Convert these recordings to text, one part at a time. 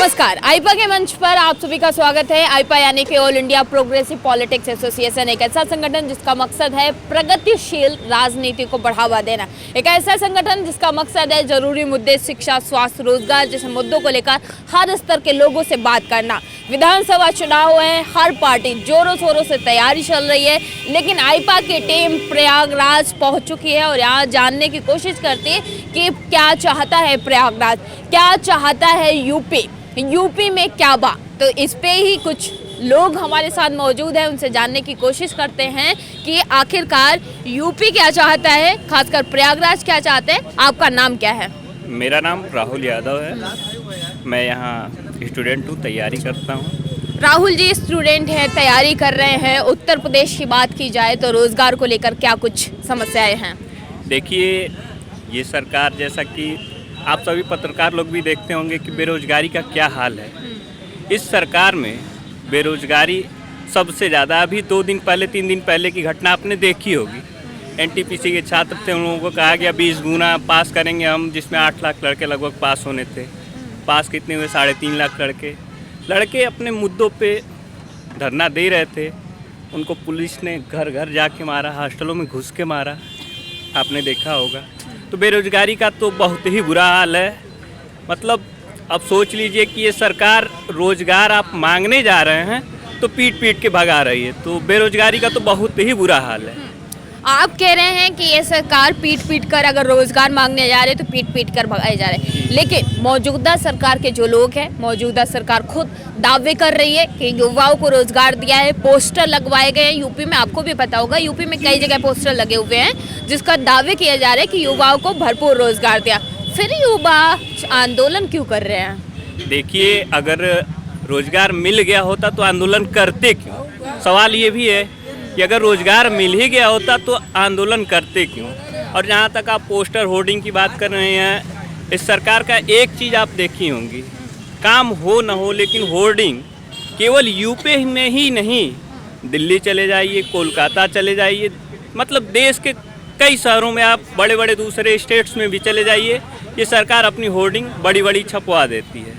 नमस्कार, आईपा के मंच पर आप सभी का स्वागत है। आईपा यानी कि all India progressive politics association एक ऐसा संगठन जिसका मकसद है प्रगतिशील राजनीति को बढ़ावा देना। एक ऐसा संगठन जिसका मकसद है जरूरी मुद्दे, शिक्षा, स्वास्थ्य, रोजगार जैसे मुद्दों को लेकर हर स्तर के लोगों से बात करना। विधानसभा चुनाव है, हर पार्टी जोरों शोरों से तैयारी चल रही है, लेकिन आईपा की टीम प्रयागराज पहुँच चुकी है और यहाँ जानने की कोशिश करती है कि क्या चाहता है प्रयागराज, क्या चाहता है यूपी में क्या बात। तो इस पे ही कुछ लोग हमारे साथ मौजूद हैं, उनसे जानने की कोशिश करते हैं कि आखिरकार यूपी क्या चाहता है, खासकर प्रयागराज क्या चाहते हैं। आपका नाम क्या है? मेरा नाम राहुल यादव है। मैं यहाँ स्टूडेंट हूँ, तैयारी करता हूँ। राहुल जी स्टूडेंट हैं, तैयारी कर रहे हैं। उत्तर प्रदेश की बात की जाए तो रोजगार को लेकर क्या कुछ समस्याएं हैं? देखिए, ये सरकार, जैसा कि आप सभी पत्रकार लोग भी देखते होंगे कि बेरोजगारी का क्या हाल है। इस सरकार में बेरोजगारी सबसे ज़्यादा, अभी 2 दिन पहले 3 दिन पहले की घटना आपने देखी होगी। एनटीपीसी के छात्र थे, उन लोगों को कहा गया 20 गुना पास करेंगे हम, जिसमें 8 लाख लड़के लगभग पास होने थे। पास कितने हुए? 3.5 लाख लड़के अपने मुद्दों पे धरना दे रहे थे। उनको पुलिस ने घर घर जाके मारा, हॉस्टलों में घुस के मारा, आपने देखा होगा। तो बेरोजगारी का तो बहुत ही बुरा हाल है। मतलब अब सोच लीजिए कि ये सरकार रोजगार आप मांगने जा रहे हैं तो पीट पीट के भगा रही है। तो बेरोजगारी का तो बहुत ही बुरा हाल है। आप कह रहे हैं कि ये सरकार पीट पीट कर अगर रोजगार मांगने जा रहे तो पीट पीट कर भगाए जा रहे हैं, लेकिन मौजूदा सरकार के जो लोग हैं, मौजूदा सरकार खुद दावे कर रही है कि युवाओं को रोजगार दिया है। पोस्टर लगवाए गए हैं यूपी में, आपको भी पता होगा, यूपी में कई जगह पोस्टर लगे हुए हैं जिसका दावे किया जा रहा है कि युवाओं को भरपूर रोजगार दिया। फिर युवा आंदोलन क्यों कर रहे हैं? देखिए, अगर रोजगार मिल गया होता तो आंदोलन करते क्यों? सवाल ये भी है कि अगर रोजगार मिल ही गया होता तो आंदोलन करते क्यों? और जहाँ तक आप पोस्टर होर्डिंग की बात कर रहे हैं, इस सरकार का एक चीज़ आप देखी होंगी, काम हो न हो लेकिन होर्डिंग केवल यूपी में ही नहीं, दिल्ली चले जाइए, कोलकाता चले जाइए, मतलब देश के कई शहरों में आप, बड़े बड़े दूसरे स्टेट्स में भी चले जाइए, ये सरकार अपनी होर्डिंग बड़ी बड़ी छपवा देती है,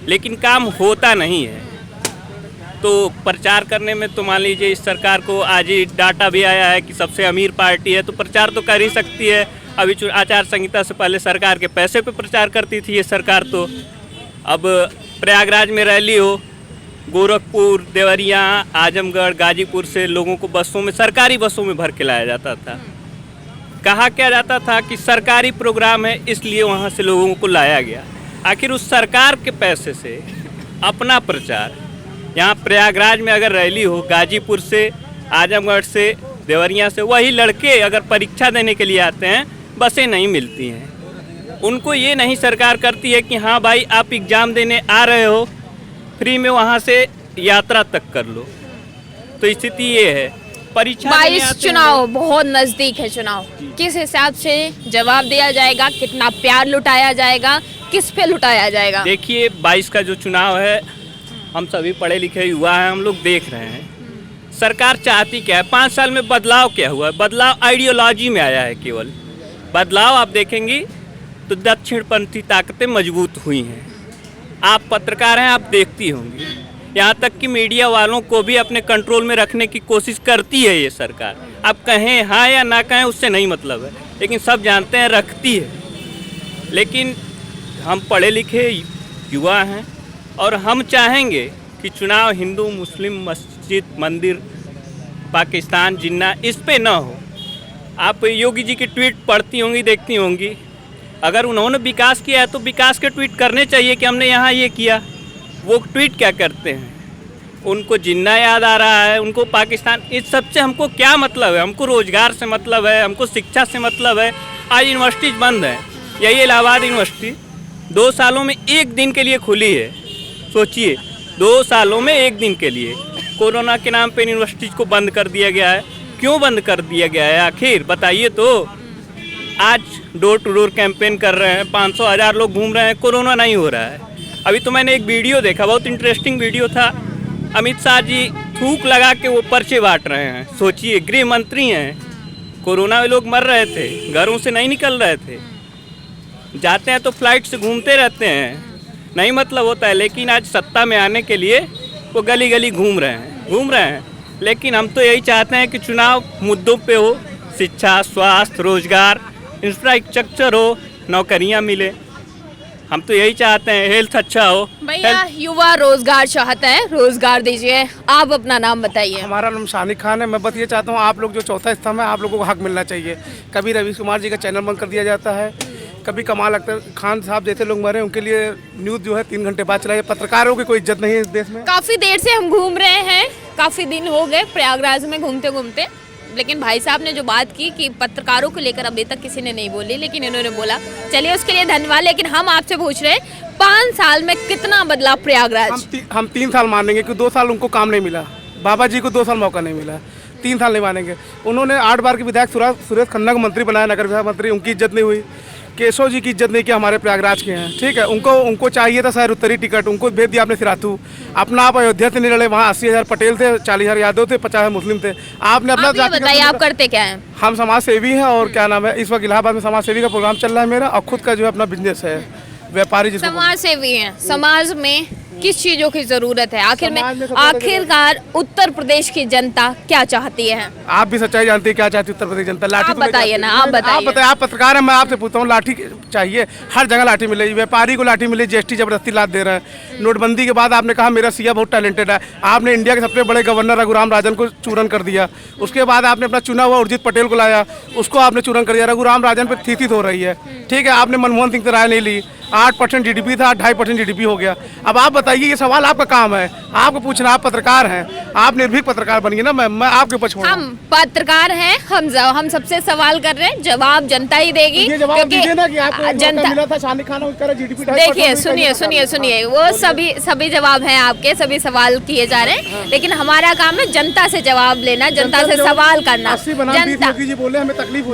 लेकिन काम होता नहीं है। तो प्रचार करने में तो मान लीजिए इस सरकार को आज ही डाटा भी आया है कि सबसे अमीर पार्टी है, तो प्रचार तो कर ही सकती है। अभी आचार संहिता से पहले सरकार के पैसे पे प्रचार करती थी ये सरकार। तो अब प्रयागराज में रैली हो, गोरखपुर, देवरिया, आजमगढ़, गाजीपुर से लोगों को बसों में, सरकारी बसों में भर के लाया जाता था। कहा क्या जाता था कि सरकारी प्रोग्राम है इसलिए वहाँ से लोगों को लाया गया। आखिर उस सरकार के पैसे से अपना प्रचार, यहाँ प्रयागराज में अगर रैली हो, गाजीपुर से, आजमगढ़ से, देवरिया से, वही लड़के अगर परीक्षा देने के लिए आते हैं, बसें नहीं मिलती हैं। उनको ये नहीं सरकार करती है कि हाँ भाई आप एग्ज़ाम देने आ रहे हो, फ्री में वहाँ से यात्रा तक कर लो। तो स्थिति ये है। परीक्षा 22 चुनाव बहुत नज़दीक है। चुनाव किस हिसाब से जवाब दिया जाएगा? कितना प्यार लुटाया जाएगा? किस पे लुटाया जाएगा? देखिए, 22 का जो चुनाव है, हम सभी पढ़े लिखे युवा हैं, हम लोग देख रहे हैं सरकार चाहती क्या है। 5 साल में बदलाव क्या हुआ है? बदलाव आइडियोलॉजी में आया है केवल। बदलाव आप देखेंगी तो दक्षिणपंथी ताकतें मजबूत हुई हैं। आप पत्रकार हैं, आप देखती होंगी, यहाँ तक कि मीडिया वालों को भी अपने कंट्रोल में रखने की कोशिश करती है ये सरकार। आप कहें हाँ या ना कहें, उससे नहीं मतलब है, लेकिन सब जानते हैं रखती है। लेकिन हम पढ़े लिखे युवा हैं और हम चाहेंगे कि चुनाव हिंदू, मुस्लिम, मस्जिद, मंदिर, पाकिस्तान, जिन्ना, इस पे ना हो। आप योगी जी की ट्वीट पढ़ती होंगी, देखती होंगी। अगर उन्होंने विकास किया है तो विकास के ट्वीट करने चाहिए कि हमने यहाँ ये किया। वो ट्वीट क्या करते हैं? उनको जिन्ना याद आ रहा है, उनको पाकिस्तान। इस सब से हमको क्या मतलब है? हमको रोज़गार से मतलब है, हमको शिक्षा से मतलब है। आज यूनिवर्सिटीज बंद है। यही इलाहाबाद यूनिवर्सिटी 2 सालों में 1 दिन के लिए खुली है। सोचिए, 2 सालों में 1 दिन के लिए कोरोना के नाम पे यूनिवर्सिटीज़ को बंद कर दिया गया है। क्यों बंद कर दिया गया है आखिर, बताइए तो। आज डोर टू डोर कैंपेन कर रहे हैं, 500,000 लोग घूम रहे हैं, कोरोना नहीं हो रहा है। अभी तो मैंने एक वीडियो देखा, बहुत इंटरेस्टिंग वीडियो था। अमित शाह जी थूक लगा के वो पर्चे बांट रहे हैं। सोचिए, गृह मंत्री हैं, कोरोना में लोग मर रहे थे, घरों से नहीं निकल रहे थे, जाते हैं तो फ्लाइट से घूमते रहते हैं, नहीं मतलब होता है, लेकिन आज सत्ता में आने के लिए वो गली गली घूम रहे हैं। लेकिन हम तो यही चाहते हैं कि चुनाव मुद्दों पे हो, शिक्षा, स्वास्थ्य, रोजगार, इंफ्रास्ट्रक्चर हो, नौकरियां मिले। हम तो यही चाहते हैं, हेल्थ अच्छा हो। भैया युवा रोजगार चाहते हैं, रोजगार दीजिए। आप अपना नाम बताइए। हमारा नाम शानिक खान है। मैं बस ये चाहता हूँ, आप लोग जो चौथा स्तंभ है, आप लोगों को हक मिलना चाहिए। कभी रवीश कुमार जी का चैनल बंद कर दिया जाता है, कभी कमाल अख्तर खान साहब जैसे लोग मरे, उनके लिए न्यूज़ जो है 3 घंटे बाद चलाइए। पत्रकारों की कोई इज्जत नहीं है इस देश में। काफी देर से हम घूम रहे हैं, काफी दिन हो गए प्रयागराज में घूमते घूमते, लेकिन भाई साहब ने जो बात की कि पत्रकारों को लेकर अभी तक किसी ने नहीं बोली, लेकिन इन्होंने बोला। चलिए उसके लिए धन्यवाद। लेकिन हम आपसे पूछ रहे हैं 5 साल में कितना बदला प्रयागराज? हम 3 साल मानेंगे कि 2 साल उनको काम नहीं मिला। बाबा जी को 2 साल मौका नहीं मिला, 3 साल नहीं मानेंगे। उन्होंने 8 बार के विधायक सुरेश खन्ना को मंत्री बनाया, नगर विकास मंत्री, उनकी इज्जत नहीं हुई। केशव जी की इज्जत नहीं की, हमारे प्रयागराज के हैं, ठीक है। उनको चाहिए था शहर उत्तरी टिकट, उनको भेज दिया आपने सिराथू। अपना आप अयोध्या से नहीं लड़े, वहाँ 80,000 पटेल थे, 40,000 यादव थे, 50,000 मुस्लिम थे। आपने अपना बताइए आप करते क्या हैं? हम समाज सेवी हैं, और क्या नाम है, इस वक्त इलाहाबाद में समाज सेवी का प्रोग्राम चल रहा है मेरा, और खुद का जो है अपना बिजनेस है, व्यापारी जिसको समाज सेवी हैं। समाज में किस चीजों की जरूरत है समाज में सबसे आखिरकार उत्तर प्रदेश की जनता क्या चाहती है? आप भी सच्चाई जानते हैं क्या चाहती है उत्तर प्रदेश जनता। लाठी आप तो नहीं बताइए चाहती। ना, आप बताइए। आप पत्रकार हैं, मैं आपसे पूछता हूँ, लाठी चाहिए? हर जगह लाठी मिलेगी, व्यापारी को लाठी मिले, जीएसटी जबरदस्ती लाद दे रहे हैं। नोटबंदी के बाद आपने कहा मेरा सीएम बहुत टैलेंटेड है, आपने इंडिया के सबसे बड़े गवर्नर रघुराम राजन को चूरन कर दिया। उसके बाद आपने अपना चुना हुआ उर्जित पटेल को लाया, उसको आपने चूरन कर दिया। रघुराम राजन पर थीथित हो रही है, ठीक है। आपने मनमोहन सिंह से राय नहीं ली, 8% जीडीपी था, 2.5% जीडीपी हो गया। अब आप बताइए, ये सवाल आपका काम है, आपको पूछना। आप पत्रकार हैं, आप निर्भीक पत्रकार बनिए ना। मैं आपके ऊपर छोड़, हम पत्रकार हैं, हम सबसे सवाल कर रहे हैं, जवाब जनता ही देगी। ये जवाब दीजिए ना कि आपको जनता मिला था शानिक खान को, जीडीपी। देखिए, सुनिए, वो सभी जवाब हैं आपके, सभी सवाल किए जा रहे हैं, लेकिन हमारा काम है जनता से जवाब लेना, जनता से सवाल करना। जनता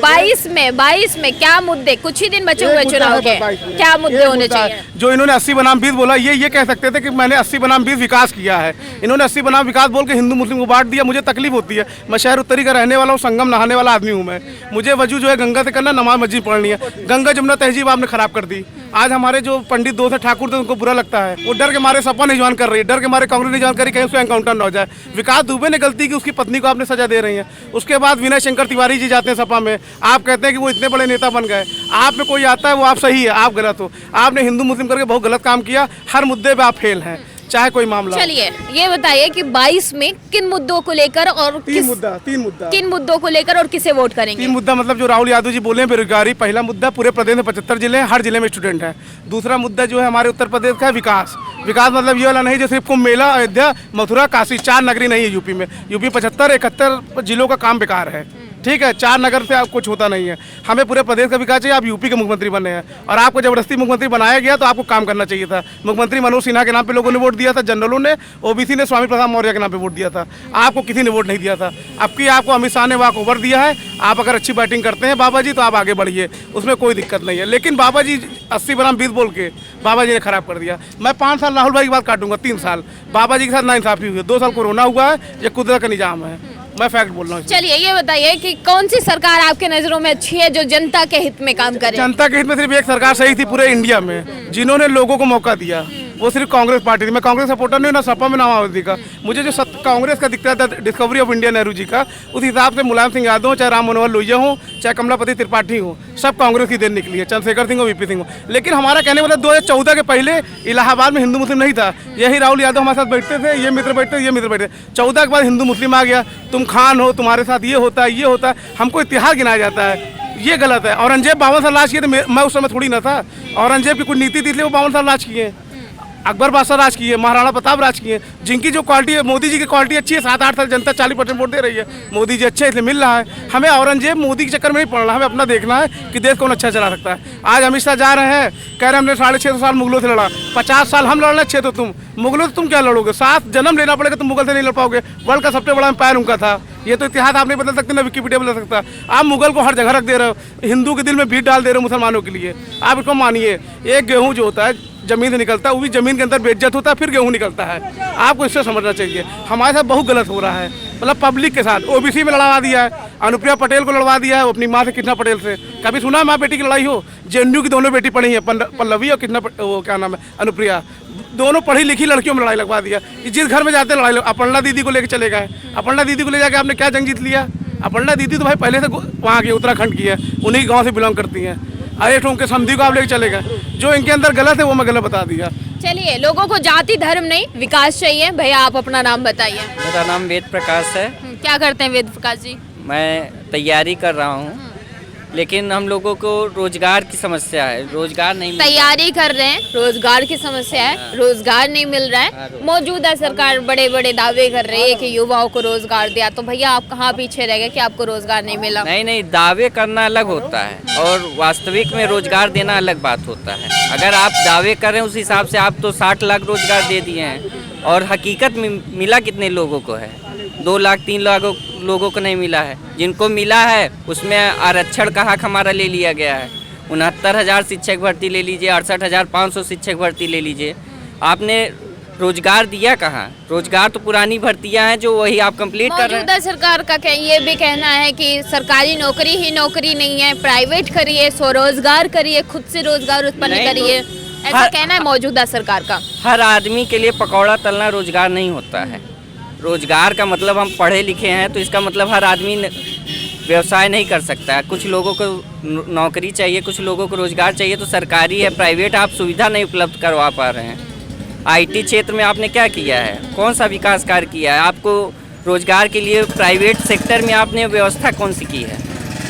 22 में क्या मुद्दे, कुछ ही दिन बचे हुए चुनाव के, क्या मुद्दे होने चाहिए? जो इन्होंने 80 बनाम 20 बोला, ये कह सकते थे कि मैंने 80 बनाम 20 विकास किया है। इन्होंने 80 बनाम विकास बोल के हिंदू मुस्लिम को बांट दिया। मुझे तकलीफ होती है, मैं शहर उत्तरी का रहने वाला हूँ, संगम नहाने वाला आदमी हूँ मैं। मुझे वजू जो है गंगा से करना, नमाज मस्जिद पढ़नी है। गंगा जमुना तहजीब आपने खराब कर दी। आज हमारे जो पंडित दोस्त ठाकुर थे, उनको बुरा लगता है, वो डर के मारे सपा नहीं ज्वाइन कर रही है, डर के मारे कांग्रेस नहीं ज्वाइन करी, कहीं उसको एनकाउंटर न हो जाए। विकास दुबे ने गलती की, उसकी पत्नी को आपने सजा दे रही है। उसके बाद विनय शंकर तिवारी जी जाते हैं सपा में, आप कहते हैं कि वो इतने बड़े नेता बन गए। आप में कोई आता है वो आप सही है, आप गलत हो। आपने हिंदू मुस्लिम करके बहुत गलत काम किया, हर मुद्दे पे आप फेल हैं, चाहे कोई मामला। चलिए ये बताइए कि 22 में किन मुद्दों को लेकर और तीन मुद्दों को लेकर और किसे वोट करेंगे? 3 मुद्दा, मतलब जो राहुल यादव जी बोले हैं, बेरोजगारी पहला मुद्दा। पूरे प्रदेश में 75 जिले हैं, हर जिले में स्टूडेंट हैं। दूसरा मुद्दा जो है हमारे उत्तर प्रदेश का है विकास। विकास मतलब ये वाला नहीं जो सिर्फ कुंभ मेला, अयोध्या, मथुरा, काशी, 4 नगरी नहीं है यूपी में। यूपी 75-71 जिलों का काम बेकार है, ठीक है। 4 नगर से आप कुछ होता नहीं है। हमें पूरे प्रदेश का विकास चाहिए। आप यूपी के मुख्यमंत्री बने हैं और आपको जबरदस्ती मुख्यमंत्री बनाया गया, तो आपको काम करना चाहिए था। मुख्यमंत्री मनोज सिन्हा के नाम पे लोगों ने वोट दिया था, जनरलों ने, ओबीसी ने स्वामी प्रसाद मौर्य के नाम पे वोट दिया था। आपको किसी ने वोट नहीं दिया था। अब की आपको अमित शाह ने वॉक ओवर दिया है। आप अगर अच्छी बैटिंग करते हैं बाबा जी, तो आप आगे बढ़िए, उसमें कोई दिक्कत नहीं है। लेकिन बाबा जी 80 बनाम 20 बोल के बाबा जी ने खराब कर दिया। मैं 5 साल राहुल भाई की बात काटूंगा, 3 साल बाबा जी के साथ नाइंसाफी हुई है। 2 साल कोरोना हुआ है, ये कुदरत का निजाम है, मैं फैक्ट बोल रहा हूँ। चलिए ये बताइए कि कौन सी सरकार आपके नजरों में अच्छी है, जो जनता के हित में काम करे? जनता के हित में सिर्फ एक सरकार सही थी पूरे इंडिया में, जिन्होंने लोगों को मौका दिया, वो सिर्फ कांग्रेस पार्टी थी। मैं कांग्रेस सपोर्टर नहीं, ना सपा में ना मायावती का। मुझे जो कांग्रेस का दिखता था discovery of India Nehru ji का, उस हिसाब से मुलायम सिंह यादव हो, चाहे राम मनोहर लोहिया हो, चाहे कमलापति त्रिपाठी हो, सब कांग्रेस की देन निकली है, चंद्रशेखर सिंह हो, वीपी सिंह हो। लेकिन हमारा कहने वाला 2014 के पहले इलाहाबाद में हिंदू मुस्लिम नहीं था। यही राहुल यादव हमारे साथ बैठते थे, ये मित्र बैठते, ये मित्र बैठते। 14 के बाद हिंदू मुस्लिम आ गया, तुम खान हो, तुम्हारे साथ ये होता है, ये होता है, हमको इतिहास गिनाया जाता है, ये गलत है। औरंगजेब 52 साल राज किए थे, मैं उस समय थोड़ी ना था। औरंगजेब की कुछ नीति थी इसलिए वो 52 साल राज किए। अकबर बादशाह राज किए, महाराणा प्रताप राज किए, जिनकी जो क्वालिटी है, मोदी जी की क्वालिटी अच्छी है, 7-8 साल जनता 40% वोट दे रही है, मोदी जी अच्छे इसलिए मिल रहा है। हमें औरंगजेब मोदी के चक्कर में नहीं पड़ना, हमें अपना देखना है कि देश कौन अच्छा चला सकता है। आज अमित शाह जा रहे हैं, कह रहे हैं हमने 650 साल मुगलों से लड़ा, 50 साल हम लड़ना, 6 तो तुम। मुगलों से तुम क्या लड़ोगे? 7 जन्म लेना पड़ेगा, तुम मुगल से नहीं लड़ पाओगे। वर्ल्ड का सबसे बड़ा एम्पायर उनका था, ये तो इतिहास आप नहीं बदल सकते, ना विकिपीडिया बदल सकता। आप मुगल को हर जगह रख दे रहे हो, हिंदू के दिल में भीड़ डाल दे रहे हो मुसलमानों के लिए। आप इसको मानिए, एक गेहूँ जो होता है जमीन से निकलता है, वो भी जमीन के अंदर बेइज्जत होता है, फिर गेहूँ निकलता है। आपको इससे समझना चाहिए, हमारे साथ बहुत गलत हो रहा है, मतलब पब्लिक के साथ। ओबीसी में लड़वा दिया है, अनुप्रिया पटेल को लड़वा दिया है अपनी माँ से, कृष्णा पटेल से। कभी सुना माँ बेटी की लड़ाई हो? जेएनयू की दोनों बेटी पढ़ी है, पल्लवी और कृष्णा वो क्या नाम है, अनुप्रिया, दोनों पढ़ी लिखी लड़कियों में लड़ाई लगवा दिया। जिस घर में जाते हैं लड़ाई, अपर्णा दीदी को लेकर चले गए। अपर्णा दीदी को ले जाके आपने क्या जंग जीत लिया? अपर्णा दीदी तो भाई पहले से वहाँ की उत्तराखंड की है, उन्हीं गाँव से बिलोंग करती हैं। अरे उनके समधी को आप लेके चले गए, जो इनके अंदर गलत है वो मैं गलत बता दिया। चलिए, लोगों को जाति धर्म नहीं विकास चाहिए। भैया आप अपना नाम बताइए। मेरा नाम वेद प्रकाश है। क्या करते हैं वेद प्रकाश जी? मैं तैयारी कर रहा हूँ, लेकिन हम लोगों को रोजगार की समस्या है, रोजगार नहीं मिल रहा। तैयारी कर रहे हैं, रोजगार की समस्या है, रोजगार नहीं मिल रहा है। मौजूदा सरकार बड़े बड़े दावे कर रही है कि युवाओं को रोजगार दिया, तो भैया आप कहाँ पीछे रह गए कि आपको रोजगार नहीं मिला? नहीं, दावे करना अलग होता है और वास्तविक में रोजगार देना अलग बात होता है। अगर आप दावे कर रहे हैं उस हिसाब से आप तो 60 लाख रोजगार दे दिए हैं, और हकीकत में मिला कितने लोगों को है? 2 लाख 3 लाख लोगों को नहीं मिला है। जिनको मिला है उसमें आरक्षण का हक हमारा ले लिया गया है। 69,000 शिक्षक भर्ती ले लीजिए, 68,500 शिक्षक भर्ती ले लीजिए। आपने रोजगार दिया कहाँ? रोजगार तो पुरानी भर्तियां हैं जो वही आप कंप्लीट कर रहे हैं। मौजूदा सरकार का ये भी कहना है कि सरकारी नौकरी ही नौकरी नहीं है, प्राइवेट करिए, स्वरोजगार करिए, खुद से रोजगार उत्पन्न करिए, ऐसा कहना है मौजूदा सरकार का। हर आदमी के लिए पकौड़ा तलना रोजगार नहीं होता है। रोजगार का मतलब हम पढ़े लिखे हैं तो इसका मतलब हर आदमी व्यवसाय नहीं कर सकता है। कुछ लोगों को नौकरी चाहिए, कुछ लोगों को रोजगार चाहिए, तो सरकारी है, प्राइवेट आप सुविधा नहीं उपलब्ध करवा पा रहे हैं। आईटी क्षेत्र में आपने क्या किया है? कौन सा विकास कार्य किया है? आपको रोजगार के लिए प्राइवेट सेक्टर में आपने व्यवस्था कौन सी की है?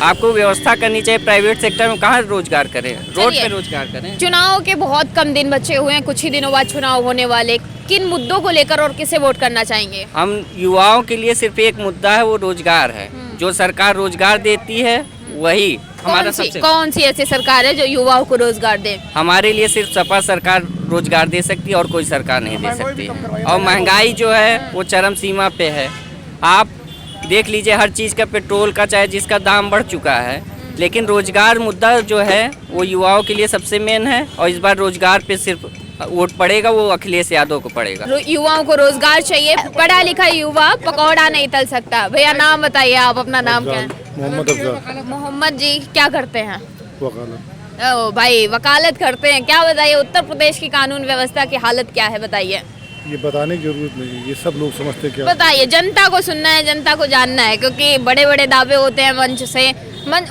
आपको व्यवस्था करनी चाहिए प्राइवेट सेक्टर में। कहाँ रोजगार करें? रोड पे रोजगार करें। चुनाव के बहुत कम दिन बचे हुए हैं, कुछ ही दिनों बाद चुनाव होने वाले। किन मुद्दों को लेकर और किसे वोट करना चाहेंगे? हम युवाओं के लिए सिर्फ एक मुद्दा है, वो रोजगार है। जो सरकार रोजगार देती है वही हमारा सबसे। कौन सी ऐसी सरकार है जो युवाओं को रोजगार दे? हमारे लिए सिर्फ सपा सरकार रोजगार दे सकती है और कोई सरकार नहीं दे सकती है। और महंगाई जो है वो चरम सीमा पे है। आप देख लीजिए, हर चीज़ का, पेट्रोल का चाहे जिसका दाम बढ़ चुका है, लेकिन रोजगार मुद्दा जो है वो युवाओं के लिए सबसे मेन है। और इस बार रोजगार पे सिर्फ वोट पड़ेगा वो अखिलेश यादव को पड़ेगा। युवाओं को रोजगार चाहिए, पढ़ा लिखा युवा पकौड़ा नहीं तल सकता। भैया नाम बताइए, आप अपना नाम क्या है? मोहम्मद अफजल। मोहम्मद जी क्या करते हैं? वकालत। ओ भाई, वकालत करते हैं। क्या बताइए, उत्तर प्रदेश की कानून व्यवस्था की हालत क्या है बताइए? ये बताने की जरूरत नहीं है, ये सब लोग समझते क्या। बताइए, जनता को सुनना है, जनता को जानना है, क्योंकि बड़े बड़े दावे होते हैं मंच से।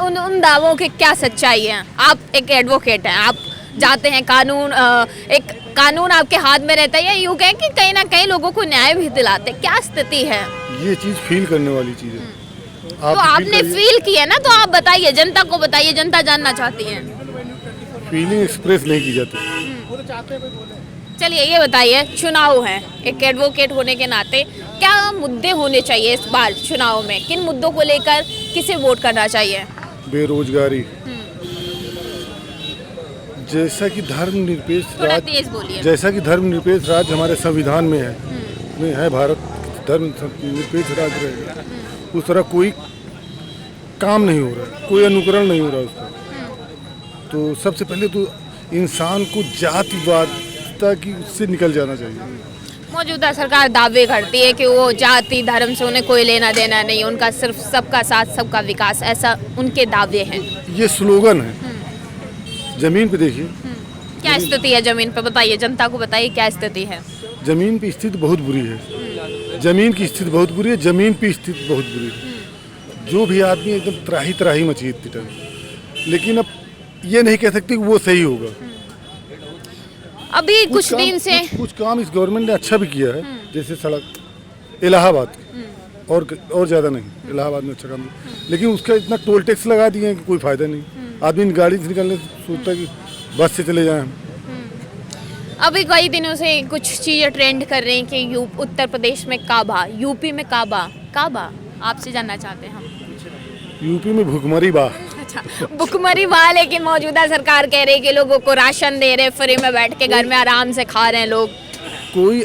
उन दावों की क्या सच्चाई है? आप एक एडवोकेट हैं, आप जाते हैं, एक कानून आपके हाथ में रहता है, या यूँ कहें कि कहीं ना कहीं लोगों को न्याय भी दिलाते। क्या स्थिति है? ये चीज़ फील करने वाली चीज़ है। तो आपने फील की है ना, तो आप बताइए, जनता को बताइए, जनता जानना चाहती है। फीलिंग एक्सप्रेस नहीं की जाती। चलिए ये बताइए, चुनाव है, एक एडवोकेट होने के नाते क्या मुद्दे होने चाहिए इस बार चुनाव में? किन मुद्दों को लेकर किसे वोट करना चाहिए? बेरोजगारी, जैसा कि धर्मनिरपेक्ष थोड़ा राज्य, तेज बोलिए। जैसा कि धर्मनिरपेक्ष राज्य हमारे संविधान में है भारत धर्मनिरपेक्ष राज्य रहेगा, उस तरह कोई काम नहीं हो रहा, कोई अनुकरण नहीं हो रहा उसका। तो सबसे पहले तो इंसान को जातिवादता की उससे निकल जाना चाहिए। मौजूदा सरकार दावे करती है कि वो जाति धर्म से उन्हें कोई लेना देना नहीं, उनका सिर्फ सबका साथ सबका विकास, ऐसा उनके दावे हैं। ये स्लोगन है। जमीन पे देखिए, क्या स्थिति है जमीन पे? बताइए, जनता को बताइए क्या स्थिति है। जमीन की स्थिति बहुत बुरी है। जमीन की स्थिति बहुत बुरी है। जमीन की स्थिति बहुत बुरी है। जो भी आदमी एकदम त्राही त्राही मची इतनी टाइम, लेकिन अब ये नहीं कह सकते कि वो सही होगा। अभी कुछ दिन से कुछ काम इस गवर्नमेंट ने अच्छा भी किया है, जैसे सड़क इलाहाबाद और ज़्यादा नहीं, इलाहाबाद में अच्छा काम, लेकिन उसका इतना टोल टैक्स लगा दिए हैं कि कोई फायदा नहीं। आदमी गाड़ी से निकलने सोचता है कि बस से चले जाएं। अभी कई दिनों से कुछ चीजें ट्रेंड कर रही हैं कि उत्तर प्रदेश में काबा, यूपी में काबा आपसे जानना चाहते हैं हम। यूपी में भुखमरी बा। अच्छा, भुखमरी बा, लेकिन मौजूदा सरकार कह रही है कि लोगों को राशन दे रहे, फ्री में बैठ के घर में आराम से खा रहे हैं लोग। कोई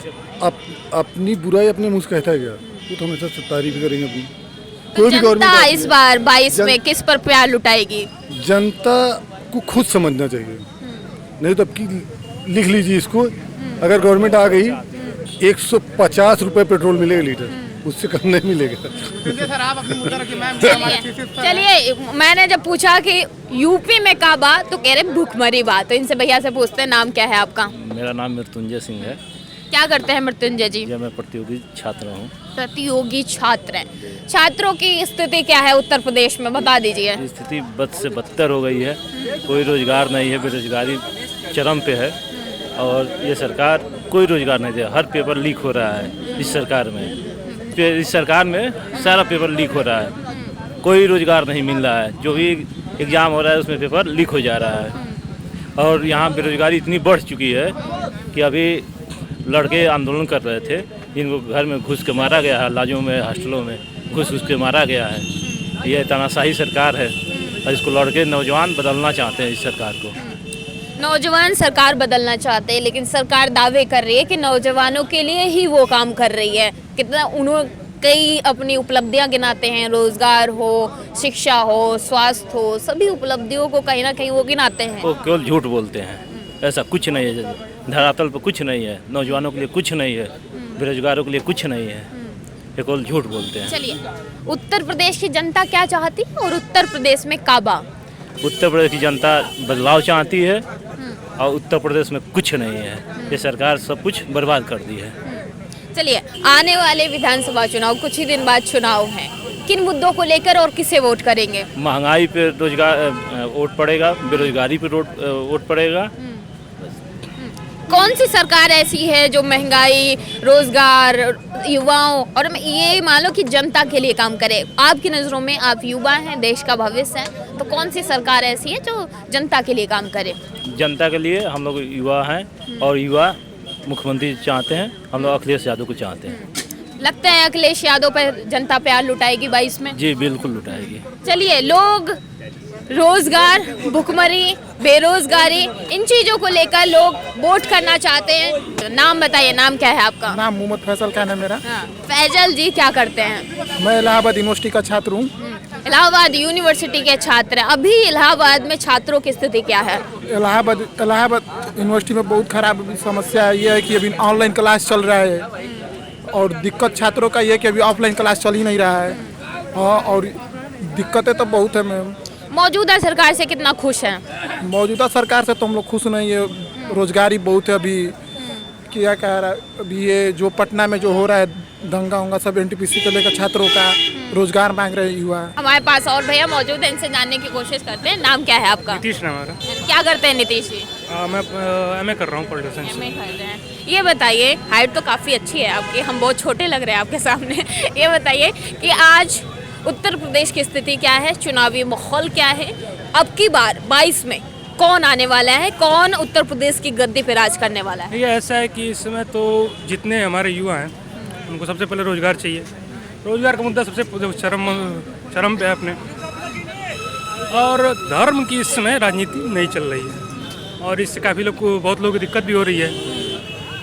अपनी बुराई अपने मुँह से कहता है क्या? वो तो हमेशा तारीफ करेंगे अपनी। कोई भी जनता इस बार 22 में किस पर प्यार लुटाएगी? जनता को खुद समझना चाहिए, नहीं तो अब की लिख लीजिए इसको, अगर गवर्नमेंट आ गई 150 रुपये पेट्रोल मिलेगा लीटर, उससे कम नहीं मिलेगा। सर आप अपनी मुद्दा रखिए मैम। चलिए, मैंने जब पूछा कि यूपी में काबा तो कह रहे भूखमरी बात, तो इनसे भैया से पूछते हैं नाम क्या है आपका? मेरा नाम मृत्युंजय सिंह है। क्या करते हैं मृत्युंजय जी? ये मैं प्रतियोगी छात्र हूँ। प्रतियोगी छात्र हैं। छात्रों की स्थिति क्या है उत्तर प्रदेश में, बता दीजिए। स्थिति बद से बदतर हो गई है, कोई रोजगार नहीं है, बेरोजगारी चरम पे है और ये सरकार कोई रोजगार नहीं दे। हर पेपर लीक हो रहा है इस सरकार में सारा पेपर लीक हो रहा है, कोई रोजगार नहीं मिल रहा है। जो भी एग्ज़ाम हो रहा है उसमें पेपर लीक हो जा रहा है और यहाँ बेरोजगारी इतनी बढ़ चुकी है कि अभी लड़के आंदोलन कर रहे थे, इनको घर में घुस के मारा गया है, लॉजों में, हॉस्टलों में घुस के मारा गया है। ये तानाशाही सरकार है और इसको लड़के नौजवान बदलना चाहते हैं इस सरकार को। नौजवान सरकार बदलना चाहते हैं, लेकिन सरकार दावे कर रही है कि नौजवानों के लिए ही वो काम कर रही है। कितना उन्होंने कई अपनी उपलब्धियां गिनाते हैं, रोजगार हो, शिक्षा हो, स्वास्थ्य हो, सभी उपलब्धियों को कहीं ना कहीं वो गिनाते हैं। वो केवल झूठ बोलते हैं, ऐसा कुछ नहीं है, धरातल पर कुछ नहीं है, नौजवानों के लिए कुछ नहीं है, बेरोजगारों के लिए कुछ नहीं है, ये केवल झूठ बोलते हैं। चलिए, उत्तर प्रदेश की जनता क्या चाहती है और उत्तर प्रदेश में काबा? उत्तर प्रदेश की जनता बदलाव चाहती है और उत्तर प्रदेश में कुछ नहीं है, ये सरकार सब कुछ बर्बाद कर दी है। चलिए, आने वाले विधानसभा चुनाव, कुछ ही दिन बाद चुनाव हैं, किन मुद्दों को लेकर और किसे वोट करेंगे? महंगाई पे रोजगार वोट पड़ेगा, बेरोजगारी पे वोट पड़ेगा। कौन सी सरकार ऐसी है जो महंगाई, रोजगार, युवाओं और ये मान लो कि जनता के लिए काम करे? आपकी नज़रों में आप युवा हैं, देश का भविष्य है, तो कौन सी सरकार ऐसी है जो जनता के लिए काम करे? जनता के लिए हम लोग युवा हैं और युवा मुख्यमंत्री चाहते हैं, हम लोग अखिलेश यादव को चाहते हैं। लगता है अखिलेश यादव पर जनता प्यार लुटाएगी 22 में? जी बिल्कुल लुटाएगी। चलिए, लोग रोजगार, भुखमरी, बेरोजगारी, इन चीजों को लेकर लोग वोट करना चाहते हैं। नाम बताइए, नाम क्या है आपका? नाम मोहम्मद फैसल खान है मेरा। फैजल जी क्या करते हैं? मैं इलाहाबाद यूनिवर्सिटी का छात्र हूँ। इलाहाबाद यूनिवर्सिटी के छात्र हैं। अभी इलाहाबाद में छात्रों की स्थिति क्या है? इलाहाबाद यूनिवर्सिटी में बहुत खराब समस्या ये है कि अभी ऑनलाइन क्लास चल रहा है और दिक्कत छात्रों का ये है कि अभी ऑफलाइन क्लास चल ही नहीं रहा है। हाँ, और दिक्कतें तो बहुत है मैम। मौजूदा सरकार से कितना खुश हैं? मौजूदा सरकार से तो हम लोग खुश नहीं है, रोजगारी बहुत है। अभी क्या कह रहा है, अभी ये जो पटना में जो हो रहा है दंगा उंगा, सब एनटीपीसी को लेकर छात्रों का रोजगार मांग रहे युवा। हमारे पास और भैया मौजूद हैं, इनसे जानने की कोशिश करते हैं। नाम क्या है आपका? नीतीश नाम है। क्या करते हैं नीतीश जी? मैं एमए कर रहा हूँ पॉलिटिक्स से। एमए कर रहे हैं। ये बताइए, हाइट तो काफ़ी अच्छी है आपकी, हम बहुत छोटे लग रहे हैं आपके सामने। ये बताइए कि आज उत्तर प्रदेश की स्थिति क्या है, चुनावी माहौल क्या है, अब की बार 22 में कौन आने वाला है, कौन उत्तर प्रदेश की गद्दी पे राज करने वाला है? ये ऐसा है कि इस समय तो जितने हमारे युवा हैं उनको सबसे पहले रोजगार चाहिए। रोजगार का मुद्दा सबसे चरम पे है अपने, और धर्म की इस समय राजनीति नहीं चल रही है और इससे काफ़ी लोग को, बहुत लोगों की दिक्कत भी हो रही है।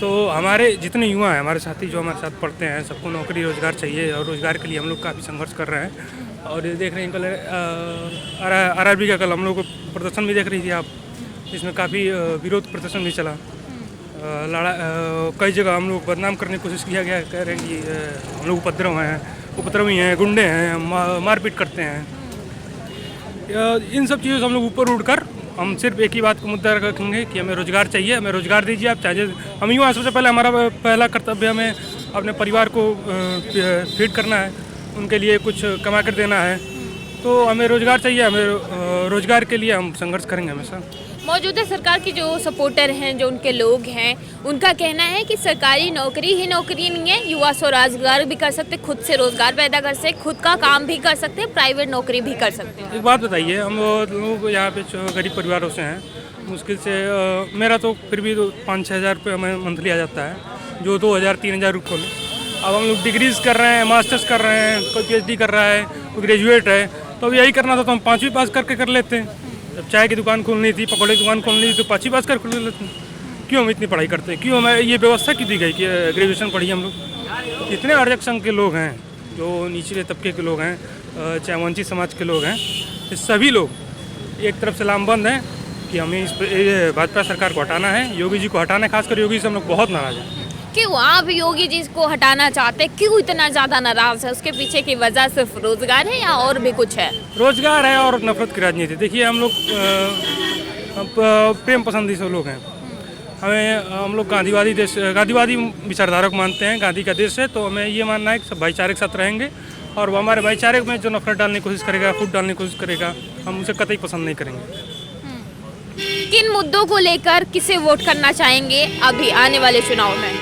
तो हमारे जितने युवा हैं, हमारे साथी जो हमारे साथ पढ़ते हैं, सबको नौकरी रोजगार चाहिए और रोजगार के लिए हम लोग काफ़ी संघर्ष कर रहे हैं। और ये देख रहे हैं कल आरआरबी का कल हम लोग को प्रदर्शन भी देख रही थी आप, इसमें काफ़ी विरोध प्रदर्शन भी चला। कई जगह हम लोग बदनाम करने की कोशिश किया गया, कह रहे हैं कि हम लोग उपद्रवी हैं, गुंडे हैं, मारपीट करते हैं। इन सब चीज़ों से हम लोग ऊपर उठकर हम सिर्फ एक ही बात को मुद्दा रखेंगे कि हमें रोजगार चाहिए, हमें रोजगार दीजिए आप। चाहे हम युवा, सबसे पहले हमारा पहला कर्तव्य हमें अपने परिवार को फीड करना है, उनके लिए कुछ कमा कर देना है। तो हमें रोजगार चाहिए, हमें रोजगार के लिए हम संघर्ष करेंगे हमेशा। मौजूदा सरकार के जो सपोर्टर हैं, जो उनके लोग हैं, उनका कहना है कि सरकारी नौकरी ही नौकरी नहीं है, युवा स्वरोजगार भी कर सकते, खुद से रोजगार पैदा कर सकते, खुद का काम भी कर सकते, प्राइवेट नौकरी भी कर सकते हैं। एक बात बताइए, हम लोग यहाँ पे गरीब परिवारों से हैं, मुश्किल से मेरा तो फिर भी 5-6 हज़ार रुपये हमें मंथली आ जाता है, जो 2,000-3,000 रुपये। अब हम लोग डिग्रीज कर रहे हैं, मास्टर्स कर रहे हैं, कोई PhD कर रहा है, कोई ग्रेजुएट है, तो अब यही करना था तो हम 5वीं पास करके कर लेते हैं। जब चाय की दुकान खोलनी थी, पकौड़े की दुकान खोलनी थी, तो 5वीं पास कर लेते हैं। क्यों हम इतनी पढ़ाई करते हैं? क्यों हमें ये व्यवस्था क्यों दी गई कि ग्रेजुएशन पढ़िए हम लोग? इतने आरक्षण के लोग हैं, जो निचले तबके के लोग हैं, चाहे वंचित समाज के लोग हैं, ये सभी लोग एक तरफ से लामबंद हैं कि हमें ये भाजपा सरकार को हटाना है, योगी जी को हटाना है। खासकर योगी से हम लोग बहुत नाराज हैं। क्यों आप योगी जी को हटाना चाहते हैं? क्यों इतना ज़्यादा नाराज है? उसके पीछे की वजह सिर्फ रोजगार है या और भी कुछ है? रोजगार है और नफरत की राजनीति। देखिए हम लोग प्रेम पसंदी से लोग हैं। हम लोग गांधीवादी विचारधारा को मानते हैं। गांधी का देश है, तो हमें ये मानना है कि सब भाईचारे के साथ रहेंगे, और वो हमारे भाईचारे में जो नफरत डालने की कोशिश करेगा, फूट डालने की कोशिश करेगा, हम उसे कतई पसंद नहीं करेंगे। किन मुद्दों को लेकर किसे वोट करना चाहेंगे अभी आने वाले चुनाव में?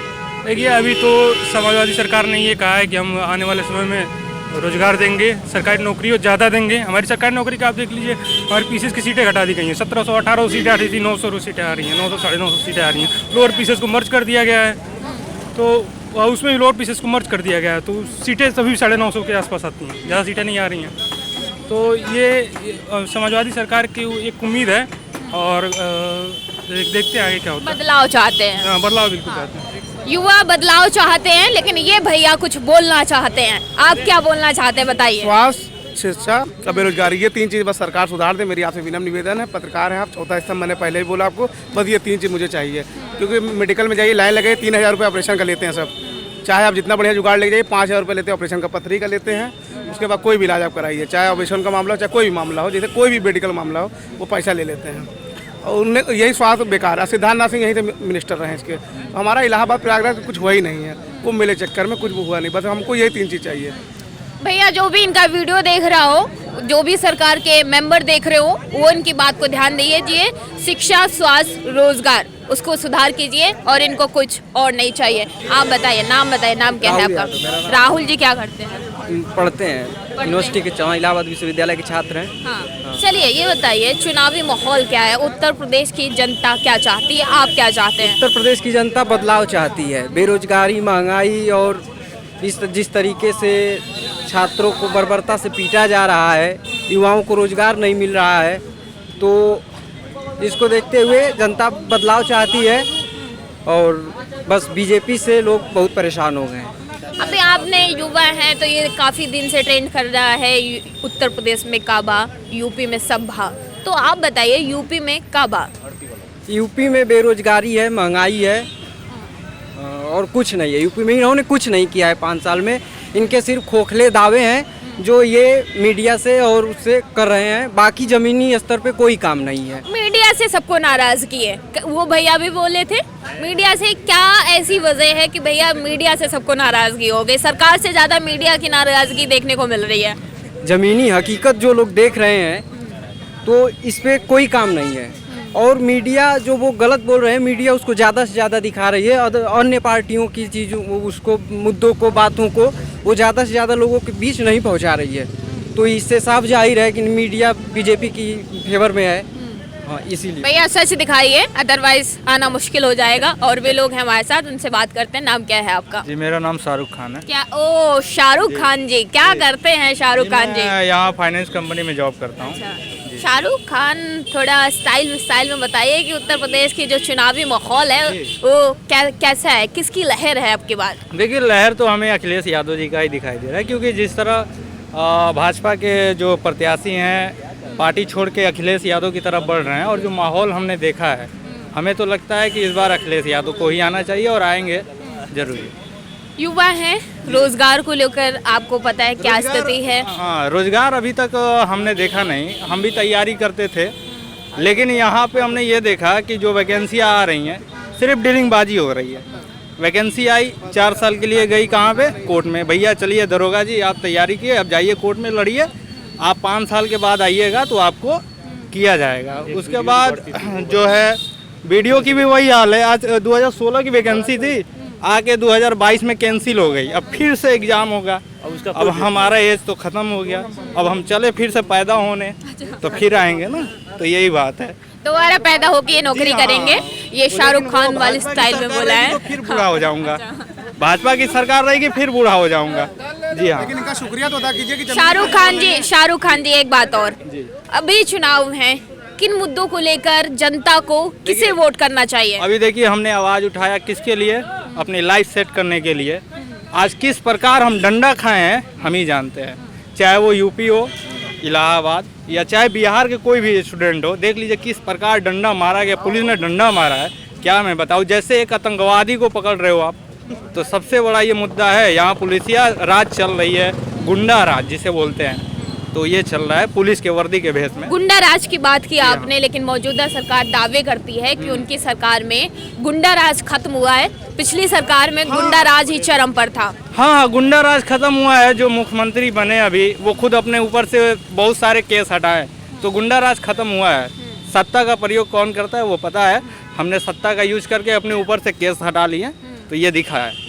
देखिए अभी तो समाजवादी सरकार ने ये कहा है कि हम आने वाले समय में रोजगार देंगे, सरकारी नौकरियों ज़्यादा देंगे। हमारी सरकारी नौकरी का आप देख लीजिए, हमारी पीसीएस की सीटें घटा दी गई हैं। 1718 सीटें आ रही थी, 900 सीटें आ रही हैं, 900 साढ़े 900 सीटें आ रही हैं। लोअर पीसीएस को मर्ज कर दिया गया है, तो उसमें भी लोअर पीसीएस को मर्ज कर दिया गया है, तो सीटें सभी 950 के आसपास आती हैं, ज़्यादा सीटें नहीं आ रही हैं। तो ये समाजवादी सरकार की एक उम्मीद है, और देखते हैं आगे क्या होता है। बदलाव चाहते हैं? हाँ, बदलाव बिल्कुल चाहते हैं। युवा बदलाव चाहते हैं, लेकिन ये भैया कुछ बोलना चाहते हैं। आप क्या बोलना चाहते हैं, बताइए। स्वास्थ्य, शिक्षा और बेरोजगारी, ये 3 चीज़ बस सरकार सुधार दे। मेरी आपसे विनम्र निवेदन है, पत्रकार हैं आप, चौथा स्तंभ मैंने पहले ही बोला आपको, बस ये 3 चीज़ मुझे चाहिए। क्योंकि मेडिकल में जाइए, लाइन लगे, 3000 रुपये ऑपरेशन का लेते हैं सब। चाहे आप जितना बढ़िया जुगाड़ ले जाइए, 5000 रुपये लेते हैं ऑपरेशन का, पथरी का लेते हैं। उसके बाद कोई भी इलाज आप कराइए, चाहे ऑपरेशन का मामला हो, चाहे कोई भी मामला हो, जैसे कोई भी मेडिकल मामला हो, वो पैसा ले लेते हैं। और उन्हें यही स्वास्थ्य बेकार है। सिद्धार्थनाथ सिंह यहीं से मिनिस्टर रहे इसके। हमारा इलाहाबाद प्रयागराज कुछ हुआ ही नहीं है, कुंभ मेले चक्कर में कुछ हुआ नहीं। बस हमको यही 3 चीज़ चाहिए। भैया जो भी इनका वीडियो देख रहा हो, जो भी सरकार के मेंबर देख रहे हो, वो इनकी बात को ध्यान दीजिए। शिक्षा, स्वास्थ्य, रोजगार, उसको सुधार कीजिए, और इनको कुछ और नहीं चाहिए। आप बताइए, नाम बताइए, नाम क्या है आपका? राहुल जी क्या करते हैं? पढ़ते हैं यूनिवर्सिटी के इलाहाबाद विश्वविद्यालय के छात्र हैं। हाँ, चलिए ये बताइए, चुनावी माहौल क्या है? उत्तर प्रदेश की जनता क्या चाहती है, आप क्या चाहते हैं? उत्तर प्रदेश की जनता बदलाव चाहती है। बेरोजगारी, महंगाई और जिस तरीके से छात्रों को बर्बरता से पीटा जा रहा है, युवाओं को रोजगार नहीं मिल रहा है, तो इसको देखते हुए जनता बदलाव चाहती है। और बस बीजेपी से लोग बहुत परेशान हो गए हैं। अभी आपने युवा हैं, तो ये काफ़ी दिन से ट्रेंड कर रहा है, उत्तर प्रदेश में काबा, यूपी में सभा। तो आप बताइए, यूपी में काबा? यूपी में बेरोजगारी है, महंगाई है, और कुछ नहीं है। यूपी में इन्होंने कुछ नहीं किया है 5 साल में। इनके सिर्फ खोखले दावे हैं जो ये मीडिया से और उससे कर रहे हैं, बाकी ज़मीनी स्तर पे कोई काम नहीं है। मीडिया से सबको नाराज़गी है, वो भैया भी बोले थे। मीडिया से क्या ऐसी वजह है कि भैया मीडिया से सबको नाराज़गी हो गई? सरकार से ज़्यादा मीडिया की नाराज़गी देखने को मिल रही है। ज़मीनी हकीकत जो लोग देख रहे हैं, तो इस पर कोई काम नहीं है। और मीडिया जो वो गलत बोल रहे हैं, मीडिया उसको ज़्यादा से ज़्यादा दिखा रही है। अन्य पार्टियों की चीज़ों, उसको मुद्दों को, बातों को वो ज़्यादा से ज़्यादा लोगों के बीच नहीं पहुंचा रही है। तो इससे साफ जाहिर है कि मीडिया बीजेपी की फेवर में है। हाँ, इसीलिए भैया सच दिखाइए, अदरवाइज आना मुश्किल हो जाएगा। और वे लोग हैं हमारे साथ, उनसे बात करते हैं। नाम क्या है आपका? जी, मेरा नाम शाहरुख खान है। क्या? ओ, शाहरुख खान जी, क्या करते हैं शाहरुख खान जी? मैं यहाँ फाइनेंस कंपनी में जॉब करता हूँ। शाहरुख खान, थोड़ा स्टाइल में बताइए कि उत्तर प्रदेश की जो चुनावी माहौल है वो कैसा है, किसकी लहर है आपके बाद? देखिए, लहर तो हमें अखिलेश यादव जी का ही दिखाई दे रहा है, क्योंकि जिस तरह भाजपा के जो प्रत्याशी हैं पार्टी छोड़ के अखिलेश यादव की तरफ बढ़ रहे हैं, और जो माहौल हमने देखा है, हमें तो लगता है कि इस बार अखिलेश यादव को ही आना चाहिए, और आएंगे जरूरी। युवा हैं, रोजगार को लेकर आपको पता है क्या स्थिति है? हाँ, रोजगार अभी तक हमने देखा नहीं। हम भी तैयारी करते थे, लेकिन यहाँ पे हमने ये देखा कि जो वैकेंसियाँ आ रही हैं, सिर्फ डीलिंगबाजी हो रही है। वैकेंसी आई, 4 साल के लिए गई कहाँ पे? कोर्ट में। भैया चलिए दरोगा जी, आप तैयारी किए, अब जाइए कोर्ट में लड़िए, आप 5 साल के बाद आइएगा तो आपको किया जाएगा। उसके बाद जो है वीडियो की भी वही हाल है। आज 2016 की वैकेंसी थी, आके 2022 में कैंसिल हो गई। अब फिर से एग्ज़ाम होगा। अब हमारा एज तो ख़त्म हो गया, अब हम चले फिर से पैदा होने, तो फिर आएंगे ना। तो यही बात है, दोबारा पैदा होकर ये नौकरी करेंगे। ये शाहरुख खान वाली स्टाइल में बोला है। तो फिर बूढ़ा हो जाऊंगा। भाजपा की सरकार रहेगी, फिर बूढ़ा हो जाऊंगा। जी हाँ, लेकिन इनका शुक्रिया तो अदा कीजिए कि शाहरुख खान जी एक बात और, अभी चुनाव हैं, किन मुद्दों को लेकर जनता को किसे वोट करना चाहिए? अभी देखिए, हमने आवाज़ उठाया किसके लिए? अपनी लाइफ सेट करने के लिए। आज किस प्रकार हम डंडा खाए हैं हम ही जानते हैं। चाहे वो यूपी हो, इलाहाबाद या चाहे बिहार के कोई भी स्टूडेंट हो, देख लीजिए किस प्रकार डंडा मारा गया, पुलिस ने डंडा मारा है। क्या मैं बताऊँ, जैसे एक आतंकवादी को पकड़ रहे हो आप, तो सबसे बड़ा ये मुद्दा है। यहाँ पुलिसिया राज चल रही है, गुंडा राज जिसे बोलते हैं, तो ये चल रहा है पुलिस के वर्दी के भेष में। गुंडा राज की बात की आपने, लेकिन मौजूदा सरकार दावे करती है कि उनकी सरकार में गुंडा राज खत्म हुआ है। पिछली सरकार में गुंडा राज ही चरम पर था। हाँ, गुंडा राज खत्म हुआ है। जो मुख्यमंत्री बने अभी, वो खुद अपने ऊपर से बहुत सारे केस हटाए, तो गुंडा राज खत्म हुआ है। सत्ता का प्रयोग कौन करता है वो पता है। हमने सत्ता का यूज करके अपने ऊपर से केस हटा लिए, तो ये दिखा है।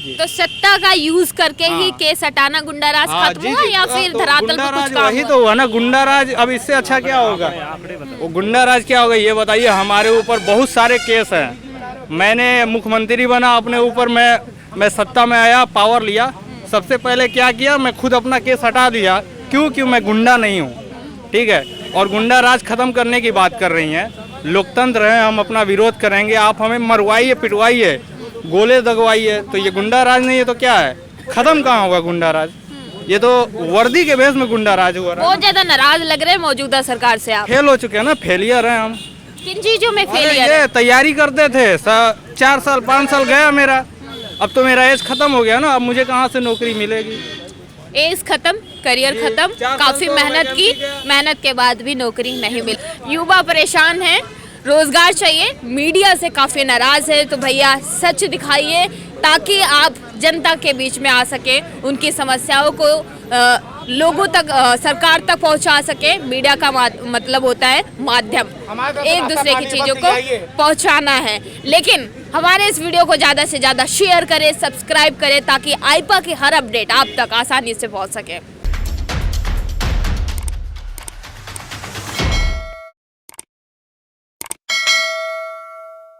तो सत्ता का यूज करके ही केस हटाना गुंडा राज खत्म हुआ या फिर धरातल पर कुछ काम वही हुआ? तो हुआ ना गुंडा राज। अब इससे अच्छा क्या होगा? वो गुंडा राज क्या होगा ये बताइए। हमारे ऊपर बहुत सारे केस हैं। मैंने मुख्यमंत्री बना, अपने ऊपर मैं सत्ता में आया, पावर लिया, सबसे पहले क्या किया, मैं खुद अपना केस हटा दिया। क्योंकि मैं गुंडा नहीं हूँ, ठीक है। और गुंडा राज खत्म करने की बात कर रही हैं। लोकतंत्र है, हम अपना विरोध करेंगे। आप हमें मरवाइए, पिटवाइए, गोले दगवाइए, तो ये गुंडा राज नहीं है तो क्या है? खत्म कहाँ होगा गुंडा राज? ये तो वर्दी के भेष में गुंडा राज हुआ। बहुत ज्यादा नाराज लग रहे हैं मौजूदा सरकार से आप। फेल हो चुके हैं ना, फेलियर हैं हम। किन चीजों में अरे फेलियर ये तैयारी करते थे 4 साल 5 साल गया मेरा। अब तो मेरा एज खत्म हो गया ना, अब मुझे कहाँ से नौकरी मिलेगी? एज खत्म, करियर खत्म, काफी मेहनत की, मेहनत के बाद भी नौकरी नहीं मिली। युवा परेशान हैं, रोजगार चाहिए, मीडिया से काफी नाराज है। तो भैया सच दिखाइए ताकि आप जनता के बीच में आ सके, उनकी समस्याओं को लोगों तक, सरकार तक पहुंचा सके। मीडिया का मतलब होता है माध्यम, एक दूसरे की चीजों को पहुंचाना है। लेकिन हमारे इस वीडियो को ज़्यादा से ज़्यादा शेयर करें, सब्सक्राइब करें, ताकि आईपा की हर अपडेट आप तक आसानी से पहुंच सके।